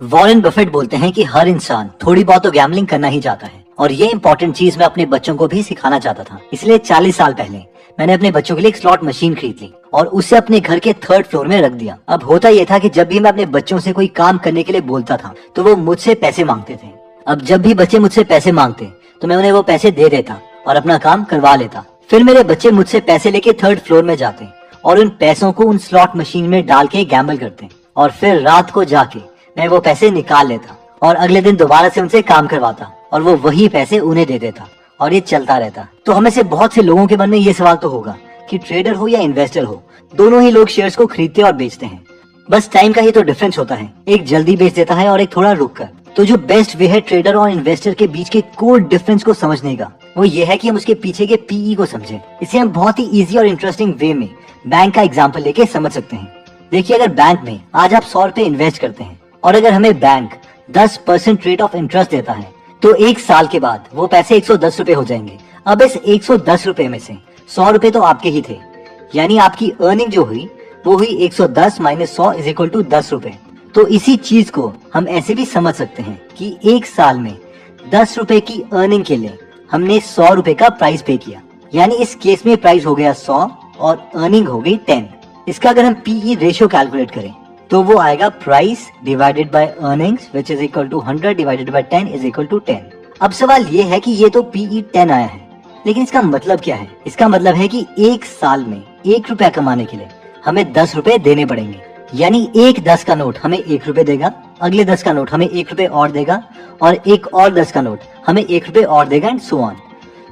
Warren Buffett बोलते हैं कि हर इंसान थोड़ी बहुत तो गैम्बलिंग करना ही चाहता है और ये इंपॉर्टेंट चीज मैं अपने बच्चों को भी सिखाना चाहता था। इसलिए 40 साल पहले मैंने अपने बच्चों के लिए एक स्लॉट मशीन खरीद ली और उसे अपने घर के 3rd फ्लोर में रख दिया। अब होता यह था कि जब भी मैं अपने बच्चों से कोई काम करने के लिए बोलता था तो वो मुझसे पैसे मांगते थे। अब जब भी बच्चे मुझसे पैसे मांगते तो मैं उन्हें वो पैसे दे देता और अपना काम करवा लेता। फिर मेरे बच्चे मुझसे पैसे लेके 3rd फ्लोर में जाते और उन पैसों को उन स्लॉट मशीन में डाल के गैम्बल करते और फिर रात को जाके मैं वो पैसे निकाल लेता और अगले दिन दोबारा से उनसे काम करवाता और वो वही पैसे उन्हें दे देता और ये चलता रहता। तो हमें से बहुत से लोगों के मन में ये सवाल तो होगा कि ट्रेडर हो या इन्वेस्टर हो, दोनों ही लोग शेयर्स को खरीदते और बेचते हैं। बस टाइम का ही तो डिफरेंस होता है, एक जल्दी बेच देता है और एक थोड़ा रुक कर। तो जो बेस्ट वे है ट्रेडर और इन्वेस्टर के बीच के कोर डिफरेंस को समझने का, वो ये है कि हम उसके पीछे के पीई को समझें। इसे हम बहुत ही इजी और इंटरेस्टिंग वे में बैंक का एग्जाम्पल लेके समझ सकते हैं। देखिए, अगर बैंक में आज आप 100 रुपए इन्वेस्ट करते हैं और अगर हमें बैंक 10% रेट ऑफ इंटरेस्ट देता है तो एक साल के बाद वो पैसे 110 रुपए हो जाएंगे। अब इस 110 रुपए में से 100 रुपए तो आपके ही थे, यानी आपकी अर्निंग जो हुई वो हुई 110 माइनस 100 इज इक्वल टू 10 रुपए। तो इसी चीज को हम ऐसे भी समझ सकते हैं कि एक साल में 10 रुपए की अर्निंग के लिए हमने 100 रुपए का प्राइस पे किया, यानी इस केस में प्राइस हो गया 100 और अर्निंग हो गई 10। इसका अगर हम पीई रेशियो कैलकुलेट करें तो वो आएगा price divided by earnings which is equal to 100 divided by 10 is equal to 10। अब सवाल ये है कि ये तो पीई 10 आया है, लेकिन इसका मतलब क्या है? इसका मतलब है कि एक साल में 1 रुपया कमाने के लिए हमें 10 रुपए देने पड़ेंगे, यानी एक 10 का नोट हमें 1 रुपए देगा, अगले 10 का नोट हमें 1 रुपए और देगा और एक और 10 का नोट हमें 1 रुपए और देगा एंड सो ऑन।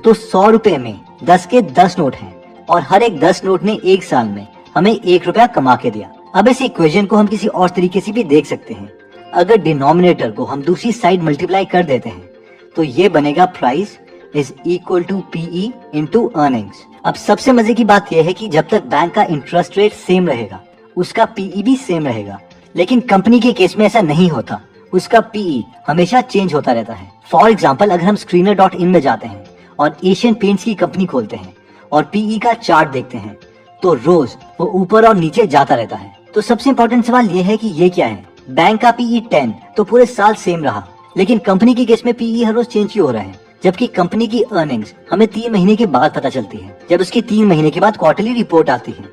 तो 100 रुपए में 10 के 10 नोट हैं और हर एक 10 नोट ने एक साल में हमें 1 रुपया कमा के दिया। अब इस इक्वेशन को हम किसी और तरीके से भी देख सकते हैं। अगर डिनोमिनेटर को हम दूसरी साइड मल्टीप्लाई कर देते हैं तो ये बनेगा price is equal to PE into earnings. अब सबसे मजे की बात यह है कि जब तक बैंक का इंटरेस्ट रेट सेम रहेगा उसका पीई भी सेम रहेगा, लेकिन कंपनी के केस में ऐसा नहीं होता, उसका पीई हमेशा चेंज होता रहता है। फॉर एग्जाम्पल, अगर हम screener.in में जाते हैं और एशियन पेंट्स की कंपनी खोलते हैं और पीई का चार्ट देखते हैं तो रोज वो ऊपर और नीचे जाता रहता है। तो सबसे इंपॉर्टेंट सवाल ये है कि ये क्या है? बैंक का पीई 10 तो पूरे साल सेम रहा, लेकिन कंपनी के केस में पीई हर रोज चेंज क्यों हो रहा है? जबकि कंपनी की अर्निंग्स हमें 3 महीने के बाद पता चलती है, जब उसकी 3 महीने के बाद क्वार्टरली रिपोर्ट आती है।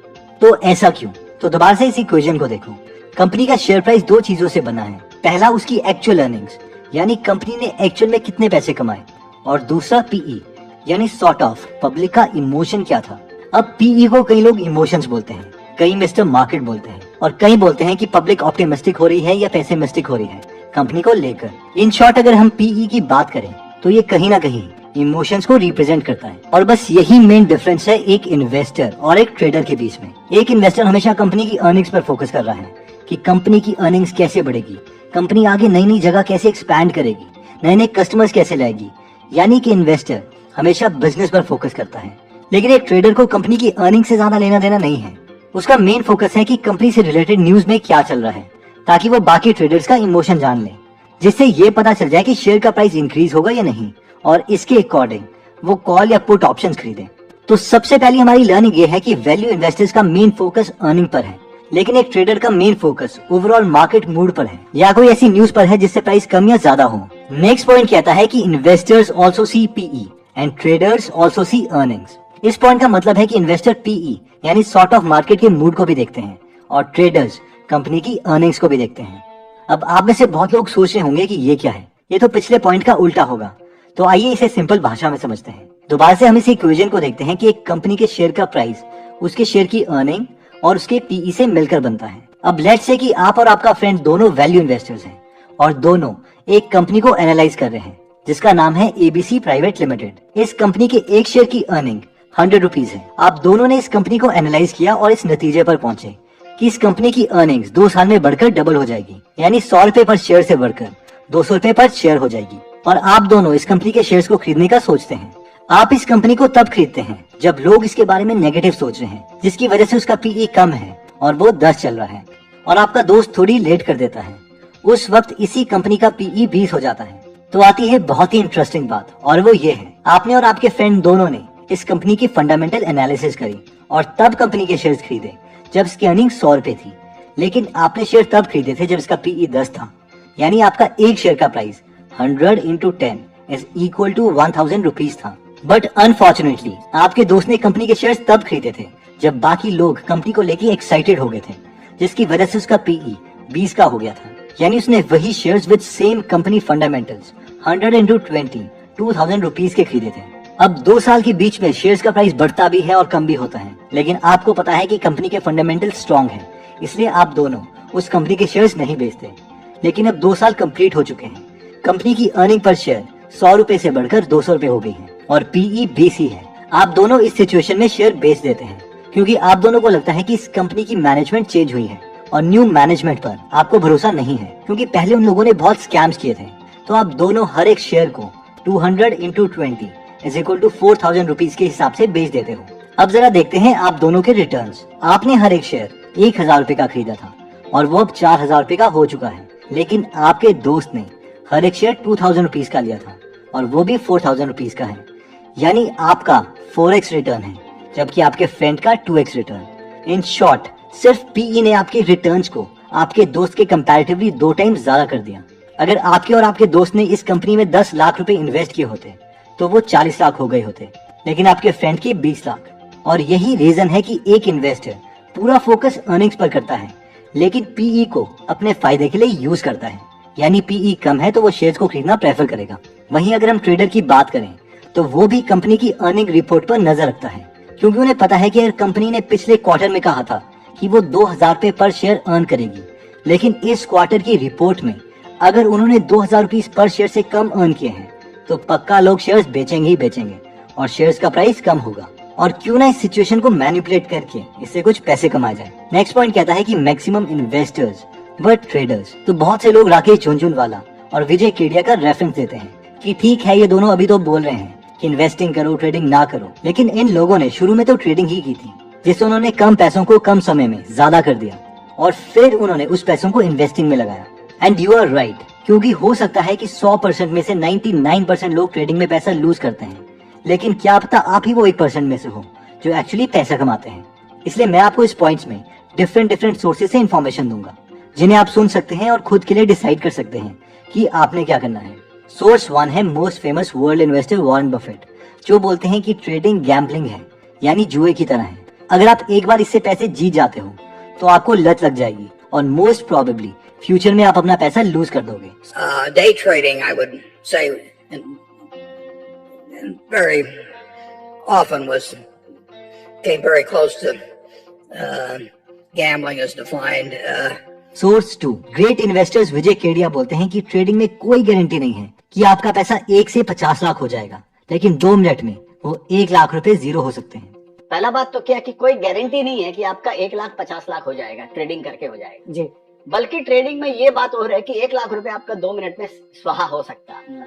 तो ऐसा क्यों? तो दोबारा से इस इक्वेशन को देखो। कंपनी का शेयर प्राइस 2 चीजों से बना है। पहला उसकी एक्चुअल अर्निंग्स, यानी कंपनी ने एक्चुअल में कितने पैसे कमाए, और दूसरा पीई यानी सॉर्ट ऑफ पब्लिक का इमोशन क्या था। अब पीई को कई लोग इमोशंस बोलते हैं, कई मिस्टर मार्केट बोलते हैं और कई बोलते हैं कि पब्लिक ऑप्टिमिस्टिक हो रही है या पेसिमिस्टिक हो रही है कंपनी को लेकर। इन शॉर्ट, अगर हम पीई की बात करें तो ये कहीं ना कहीं इमोशंस को रिप्रेजेंट करता है। और बस यही मेन डिफरेंस है एक इन्वेस्टर और एक ट्रेडर के बीच में। एक इन्वेस्टर हमेशा कंपनी की अर्निंग्स पर फोकस कर रहा है कि कंपनी की अर्निंग्स कैसे बढ़ेगी, कंपनी आगे नई नई जगह कैसे एक्सपैंड करेगी, नए नए कस्टमर्स कैसे लाएगी, यानी कि इन्वेस्टर हमेशा बिजनेस पर फोकस करता है। लेकिन एक ट्रेडर को कंपनी की अर्निंग से ज्यादा लेना देना नहीं है। उसका मेन फोकस है कि कंपनी से रिलेटेड न्यूज में क्या चल रहा है, ताकि वो बाकी ट्रेडर्स का इमोशन जान ले, जिससे ये पता चल जाए कि शेयर का प्राइस इंक्रीज होगा या नहीं, और इसके अकॉर्डिंग वो कॉल या पुट ऑप्शंस खरीदे। तो सबसे पहली हमारी लर्निंग ये है कि वैल्यू इन्वेस्टर्स का मेन फोकस अर्निंग पर है, लेकिन एक ट्रेडर का main focus overall market mood पर है या कोई ऐसी न्यूज पर है जिससे प्राइस कम या ज्यादा हो। नेक्स्ट पॉइंट कहता है कि investors also see PE and traders also see earnings. इस पॉइंट का मतलब है कि इन्वेस्टर पीई यानी सॉर्ट ऑफ मार्केट के मूड को भी देखते हैं और ट्रेडर्स कंपनी की अर्निंग्स को भी देखते हैं। अब आप में से बहुत लोग सोच रहे होंगे कि ये क्या है, ये तो पिछले पॉइंट का उल्टा होगा। तो आइए इसे सिंपल भाषा में समझते हैं। दोबारा से हम इस इक्वेशन को देखते हैं कि एक कंपनी के शेयर का प्राइस उसके शेयर की अर्निंग और उसके पीई से मिलकर बनता है। अब लेट्स से कि आप और आपका फ्रेंड दोनों वैल्यू इन्वेस्टर्स हैं और दोनों एक कंपनी को एनालाइज कर रहे हैं जिसका नाम है एबीसी प्राइवेट लिमिटेड। इस कंपनी के एक शेयर की अर्निंग 100 रुपीज है। आप दोनों ने इस कंपनी को एनालाइज किया और इस नतीजे पर पहुंचे कि इस कंपनी की अर्निंग्स 2 साल में बढ़कर डबल हो जाएगी, यानी 100 रुपए पर शेयर से बढ़कर 200 रुपए पर शेयर हो जाएगी। और आप दोनों इस कंपनी के शेयर्स को खरीदने का सोचते हैं। आप इस कंपनी को तब खरीदते हैं जब लोग इसके बारे में नेगेटिव सोच रहे हैं, जिसकी वजह से उसका पीई कम है और वो 10 चल रहा है, और आपका दोस्त थोड़ी लेट कर देता है। उस वक्त इसी कंपनी का पीई 20 हो जाता है। तो आती है बहुत ही इंटरेस्टिंग बात, और वो ये है, आपने और आपके फ्रेंड दोनों ने इस कंपनी की फंडामेंटल एनालिसिस करी और तब कंपनी के शेयर्स खरीदे जब इसकी अर्निंग 100 रुपए थी, लेकिन आपने शेयर तब खरीदे थे जब इसका पीई 10 था, यानी आपका एक शेयर का price 100 into 10 is equal to 1000 rupees था। बट अनफॉर्चुनेटली आपके दोस्त ने कंपनी के शेयर्स तब खरीदे थे जब बाकी लोग कंपनी को लेके एक्साइटेड हो गए थे, जिसकी वजह से उसका पीई 20 का हो गया था। यानी उसने वही shares with same company fundamentals 100 into 20 2000 rupees के खरीदे थे। अब 2 साल के बीच में शेयर्स का प्राइस बढ़ता भी है और कम भी होता है, लेकिन आपको पता है कि कंपनी के फंडामेंटल स्ट्रॉन्ग है, इसलिए आप दोनों उस कंपनी के शेयर्स नहीं बेचते। लेकिन अब 2 साल कंप्लीट हो चुके हैं, कंपनी की अर्निंग पर शेयर 100 रुपए से बढ़कर 200 रुपए हो गई है और पीई 20 ही है। आप दोनों इस सिचुएशन में शेयर बेच देते हैं क्योंकि आप दोनों को लगता है कि इस कंपनी की मैनेजमेंट चेंज हुई है और न्यू मैनेजमेंट पर आपको भरोसा नहीं है, क्योंकि पहले उन लोगों ने बहुत स्कैम्स किए थे। तो आप दोनों हर एक शेयर को 200 into 20 is equal to 4000 rupees के हिसाब से बेच देते हो। अब जरा देखते हैं आप दोनों के रिटर्न्स। आपने हर एक शेयर 1000 रुपए का खरीदा था और वो अब 4000 रुपए का हो चुका है, लेकिन आपके दोस्त ने हर एक शेयर 2000 रुपीज का लिया था और वो भी 4000 रुपीज का है। यानी आपका 4x रिटर्न है जबकि आपके फ्रेंड का 2x रिटर्न। इन शॉर्ट सिर्फ पीई ने आपके रिटर्न्स को आपके दोस्त के कंपैरेटिवली 2 टाइम्स ज्यादा कर दिया। अगर आपके और आपके दोस्त ने इस कंपनी में 10 लाख रुपए इन्वेस्ट किए होते तो वो 40 लाख हो गए होते, लेकिन आपके फ्रेंड के 20 लाख। और यही रीजन है कि एक इन्वेस्टर पूरा फोकस अर्निंग्स पर करता है, लेकिन पीई को अपने फायदे के लिए यूज करता है। यानी पीई कम है तो वो शेयर्स को खरीदना प्रेफर करेगा। वहीं अगर हम ट्रेडर की बात करें तो वो भी कंपनी की अर्निंग रिपोर्ट पर नजर रखता है, क्योंकि उन्हें पता है कि अगर कंपनी ने पिछले क्वार्टर में कहा था कि वो 2000 रुपए पर शेयर अर्न करेगी, लेकिन इस क्वार्टर की रिपोर्ट में अगर उन्होंने 2000 रुपीज पर शेयर से कम अर्न किए हैं तो पक्का लोग शेयर्स बेचेंगे ही बेचेंगे और शेयर्स का प्राइस कम होगा। और क्यों ना इस सिचुएशन को मैनिपुलेट करके इससे कुछ पैसे कमाए जाए। नेक्स्ट पॉइंट कहता है कि मैक्सिमम इन्वेस्टर्स बट ट्रेडर्स। तो बहुत से लोग राकेश झुनझुनवाला और विजय केडिया का रेफरेंस देते हैं कि ठीक है ये दोनों अभी तो बोल रहे हैं कि इन्वेस्टिंग करो ट्रेडिंग ना करो, लेकिन इन लोगों ने शुरू में तो ट्रेडिंग ही की थी, जिससे उन्होंने कम पैसों को कम समय में ज्यादा कर दिया और फिर उन्होंने उस पैसों को इन्वेस्टिंग में लगाया। एंड यू आर राइट, क्योंकि हो सकता है कि 100% में से 99% लोग ट्रेडिंग में पैसा लूज करते हैं, लेकिन क्या पता आप ही वो 1% में से हो जो एक्चुअली पैसा कमाते हैं। इसलिए मैं आपको इस पॉइंट्स में डिफरेंट सोर्सेज से इन्फॉर्मेशन दूंगा जिन्हें आप सुन सकते हैं और खुद के लिए डिसाइड कर सकते हैं कि आपने क्या करना है। सोर्स 1 है most famous world investor Warren Buffett, जो बोलते हैं कि ट्रेडिंग गैम्बलिंग है, यानी जुए की तरह है। अगर आप एक बार इससे पैसे जीत जाते हो तो आपको लत लग जाएगी और मोस्ट प्रोबेबली फ्यूचर में आप अपना पैसा लूज कर दोगे। Day trading, I would say, and very often came very close to gambling as defined. Source 2 great investors Vijay Kedia बोलते हैं कि ट्रेडिंग में कोई गारंटी नहीं है कि आपका पैसा 1 से 50 लाख हो जाएगा, लेकिन 2 मिनट में वो 1 लाख रुपए जीरो हो सकते हैं। पहला बात तो क्या कि कोई गारंटी नहीं है कि आपका 1,50,00,000 हो जाएगा, ट्रेडिंग करके हो जाएगा जी, बल्कि ट्रेडिंग में ये बात हो रही है कि 1 लाख रुपए आपका 2 मिनट में स्वाहा हो सकता है।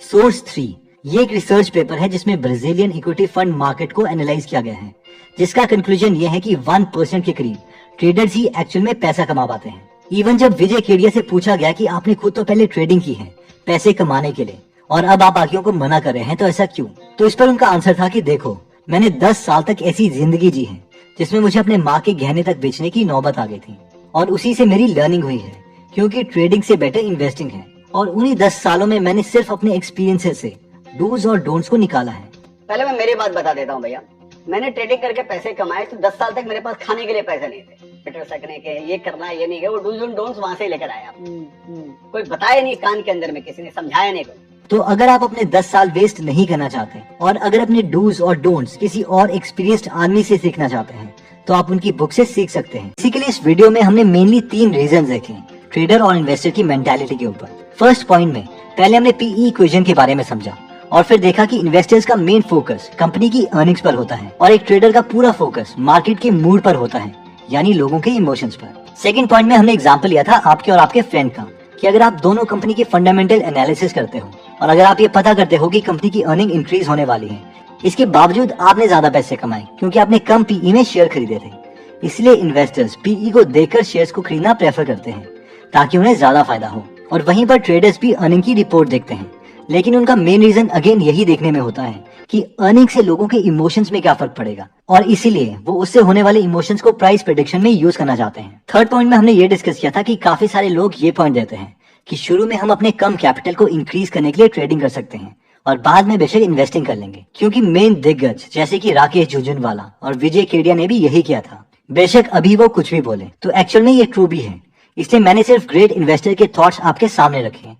सोर्स 3 ये एक रिसर्च पेपर है जिसमें ब्राजीलियन इक्विटी फंड मार्केट को एनालाइज किया गया है, जिसका कंक्लूजन ये है कि 1% के करीब ट्रेडर्स ही एक्चुअल में पैसा कमा पाते हैं। इवन जब विजय केडिया से पूछा गया कि आपने खुद तो पहले ट्रेडिंग की है पैसे कमाने के लिए और अब आप बाकियों को मना कर रहे हैं, तो ऐसा क्यों? तो इस पर उनका आंसर था कि देखो, मैंने 10 साल तक ऐसी जिंदगी जी है जिसमें मुझे अपने माँ के गहने तक बेचने की नौबत आ गई थी और उसी से मेरी लर्निंग हुई है, क्योंकि ट्रेडिंग से बेटर इन्वेस्टिंग है। और उन्हीं 10 सालों में मैंने सिर्फ अपने एक्सपीरियंसेस से डूज और डोंट्स को निकाला है। पहले मैं मेरी बात बता देता हूँ भैया, मैंने ट्रेडिंग करके पैसे कमाए तो 10 साल तक मेरे पास खाने के लिए पैसे नहीं थे, पेट्रोल सकने के, ये करना ये नहीं, वो डूज और डोंट्स वहां से लेकर आया। कोई बताया नहीं कान के अंदर में, किसी ने समझाया नहीं कोई। तो अगर आप अपने 10 साल वेस्ट नहीं करना चाहते और अगर अपने डूज और डोंट्स किसी और एक्सपीरियंस्ड आदमी से सीखना चाहते हैं तो आप उनकी बुक से सीख सकते हैं। इसी के लिए इस वीडियो में हमने मेनली 3 रीजन देखे ट्रेडर और इन्वेस्टर की मेंटालिटी के ऊपर। फर्स्ट पॉइंट में पहले हमने पीई इक्वेशन के बारे में समझा और फिर देखा कि इन्वेस्टर्स का मेन फोकस कंपनी की अर्निंग्स पर होता है और एक ट्रेडर का पूरा फोकस मार्केट के मूड पर होता है, यानी लोगों के इमोशंस पर। सेकंड पॉइंट में हमने एग्जांपल लिया था आपके और आपके फ्रेंड का कि अगर आप दोनों कंपनी की फंडामेंटल एनालिसिस करते हो और अगर आप ये पता करते हो कि कंपनी की अर्निंग इंक्रीज होने वाली है, इसके बावजूद आपने ज्यादा पैसे कमाए क्योंकि आपने कम पीई में शेयर खरीदे थे। इसलिए इन्वेस्टर्स पीई को देखकर शेयर्स को खरीदना प्रेफर करते हैं ताकि उन्हें ज्यादा फायदा हो। और वहीं पर ट्रेडर्स भी अर्निंग की रिपोर्ट देखते हैं, लेकिन उनका मेन रीजन अगेन यही देखने में होता है कि अर्निंग से लोगों के इमोशंस में क्या फर्क पड़ेगा और इसीलिए वो उससे होने वाले इमोशंस को प्राइस प्रेडिक्शन में यूज करना चाहते हैं। थर्ड पॉइंट में हमने ये डिस्कस किया था कि काफी सारे लोग ये पॉइंट देते हैं कि शुरू में हम अपने कम कैपिटल को इंक्रीज करने के लिए ट्रेडिंग कर सकते हैं और बाद में बेशक इन्वेस्टिंग कर लेंगे, क्योंकि मेन दिग्गज जैसे कि राकेश झुनझुनवाला और विजय केडिया ने भी यही किया था। बेशक अभी वो कुछ भी बोले तो एक्चुअल में ये ट्रू भी है, इसलिए मैंने सिर्फ ग्रेट इन्वेस्टर के थॉट्स आपके सामने रखे हैं